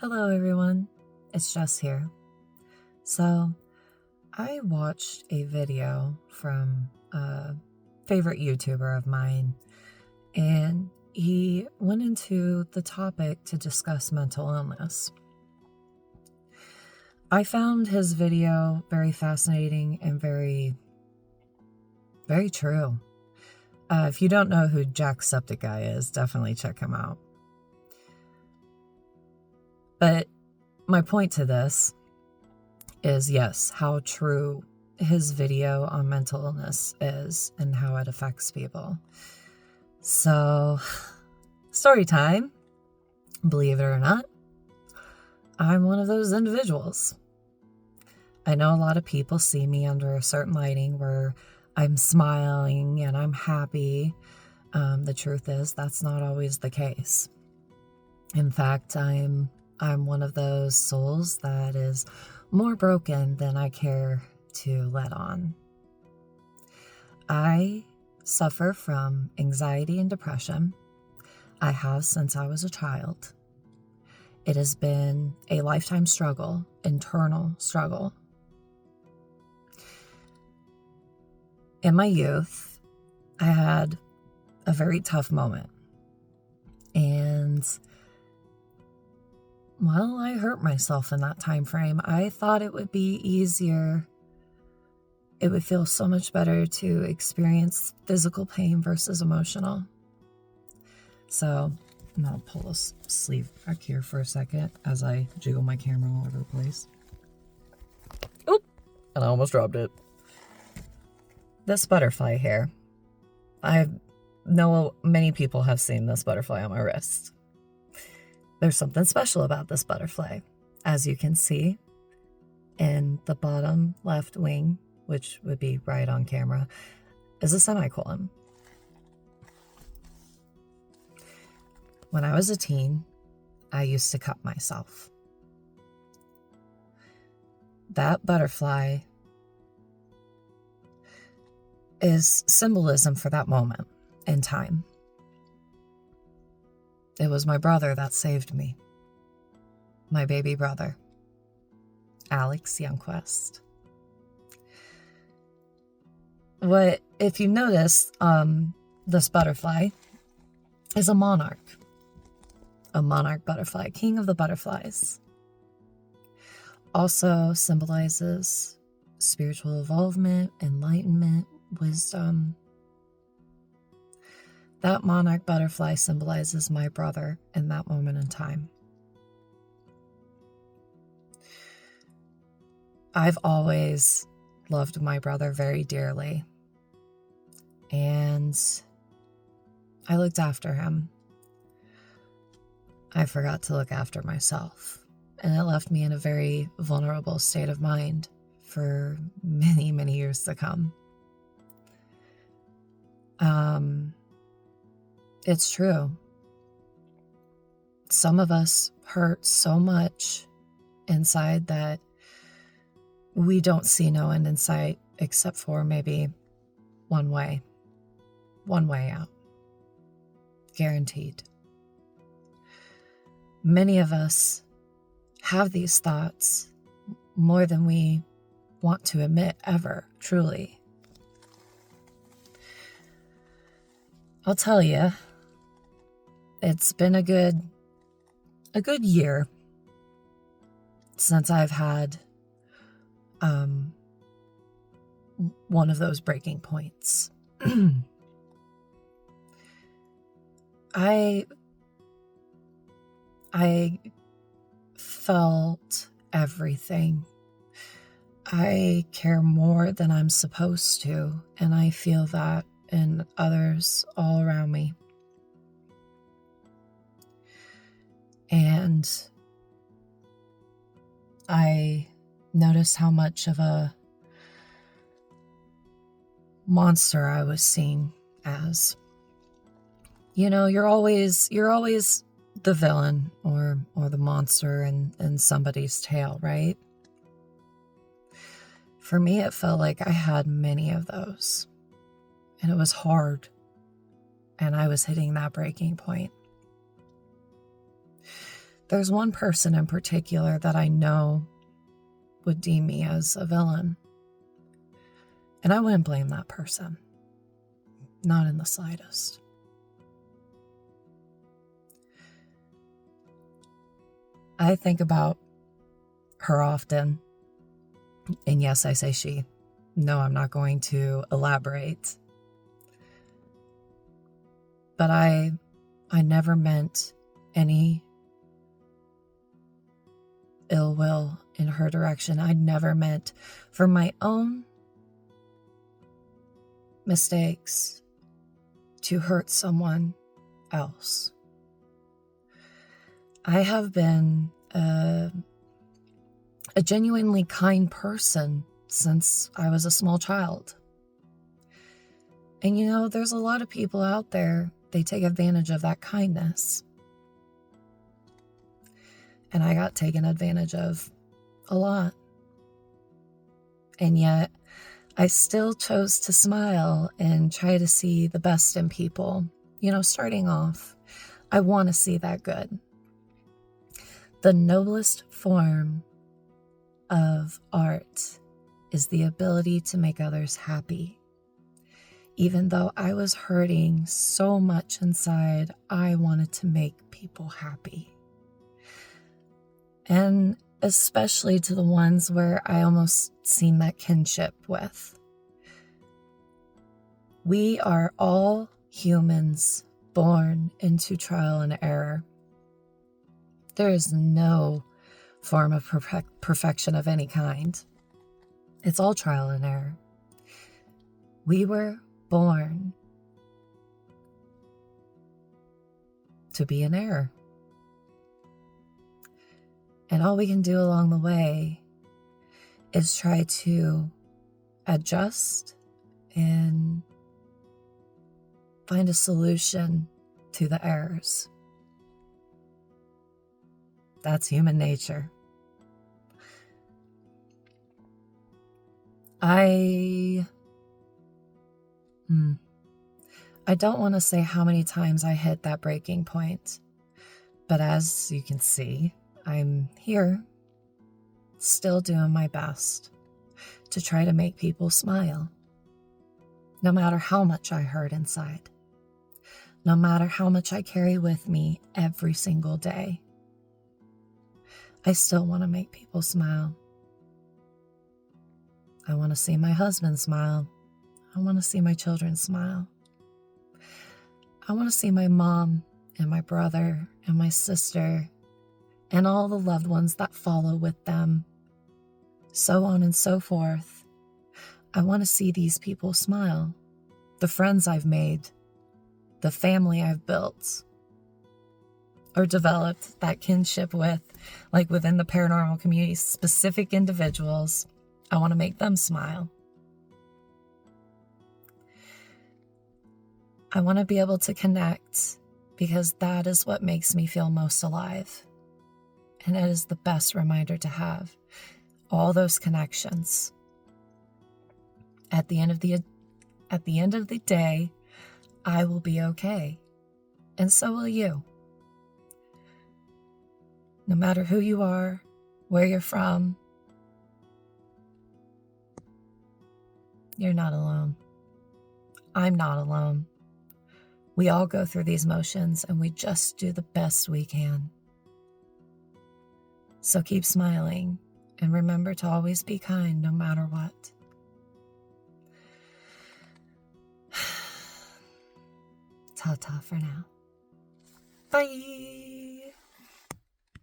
Hello everyone, it's Jess here. So, I watched a video from a favorite YouTuber of mine, and he went into the topic to discuss mental illness. I found his video very fascinating and very true. If you don't know who Jacksepticeye is, definitely check him out. But my point to this is, yes, how true his video on mental illness is and how it affects people. So, story time. Believe it or not, I'm one of those individuals. I know a lot of people see me under a certain lighting where I'm smiling and I'm happy. The truth is, that's not always the case. In fact, I'm one of those souls that is more broken than I care to let on. I suffer from anxiety and depression. I have since I was a child. It has been a lifetime struggle, internal struggle. In my youth, I had a very tough moment. And well, I hurt myself in that time frame. I thought it would be easier. It would feel so much better to experience physical pain versus emotional. So, I'm going to pull this sleeve back here for a second as I jiggle my camera all over the place. Oop! And I almost dropped it. This butterfly here. I know many people have seen this butterfly on my wrist. There's something special about this butterfly. As you can see in the bottom left wing, which would be right on camera, is a semicolon. When I was a teen, I used to cut myself. That butterfly is symbolism for that moment in time. It was my brother that saved me. My baby brother, Alex Youngquest. If you notice, this butterfly is a monarch butterfly, king of the butterflies. Also symbolizes spiritual involvement, enlightenment, wisdom. That monarch butterfly symbolizes my brother in that moment in time. I've always loved my brother very dearly, and I looked after him. I forgot to look after myself, and it left me in a very vulnerable state of mind for many, many years to come. It's true. Some of us hurt so much inside that we don't see no end in sight except for maybe one way out. Guaranteed. Many of us have these thoughts more than we want to admit ever, truly. I'll tell you, it's been a good year since I've had one of those breaking points. I felt everything. I care more than I'm supposed to, and I feel that in others all around me. And I noticed how much of a monster I was seen as. You know, you're always the villain or the monster in somebody's tale, right? For me, it felt like I had many of those, and it was hard, and I was hitting that breaking point. There's one person in particular that I know would deem me as a villain. And I wouldn't blame that person. Not in the slightest. I think about her often. And yes, I say she. No, I'm not going to elaborate. But I never meant any ill will in her direction. I never meant for my own mistakes to hurt someone else. I have been a genuinely kind person since I was a small child. And you know, there's a lot of people out there, they take advantage of that kindness. And I got taken advantage of a lot. And yet, I still chose to smile and try to see the best in people. You know, starting off, I want to see that good. The noblest form of art is the ability to make others happy. Even though I was hurting so much inside, I wanted to make people happy. And especially to the ones where I almost seen that kinship with. We are all humans born into trial and error. There is no form of perfection of any kind. It's all trial and error. We were born to be in error. And all we can do along the way is try to adjust and find a solution to the errors. That's human nature. I don't want to say how many times I hit that breaking point, but as you can see, I'm here, still doing my best to try to make people smile, no matter how much I hurt inside, no matter how much I carry with me every single day. I still want to make people smile. I want to see my husband smile. I want to see my children smile. I want to see my mom and my brother and my sister and all the loved ones that follow with them, so on and so forth. I want to see these people smile. The friends I've made, the family I've built or developed that kinship with, like within the paranormal community, specific individuals. I want to make them smile. I want to be able to connect because that is what makes me feel most alive. And it is the best reminder to have. All those connections. At the end of the day, I will be okay. And so will you. No matter who you are, where you're from, you're not alone. I'm not alone. We all go through these motions and we just do the best we can. So keep smiling and remember to always be kind no matter what. Ta-ta for now. Bye.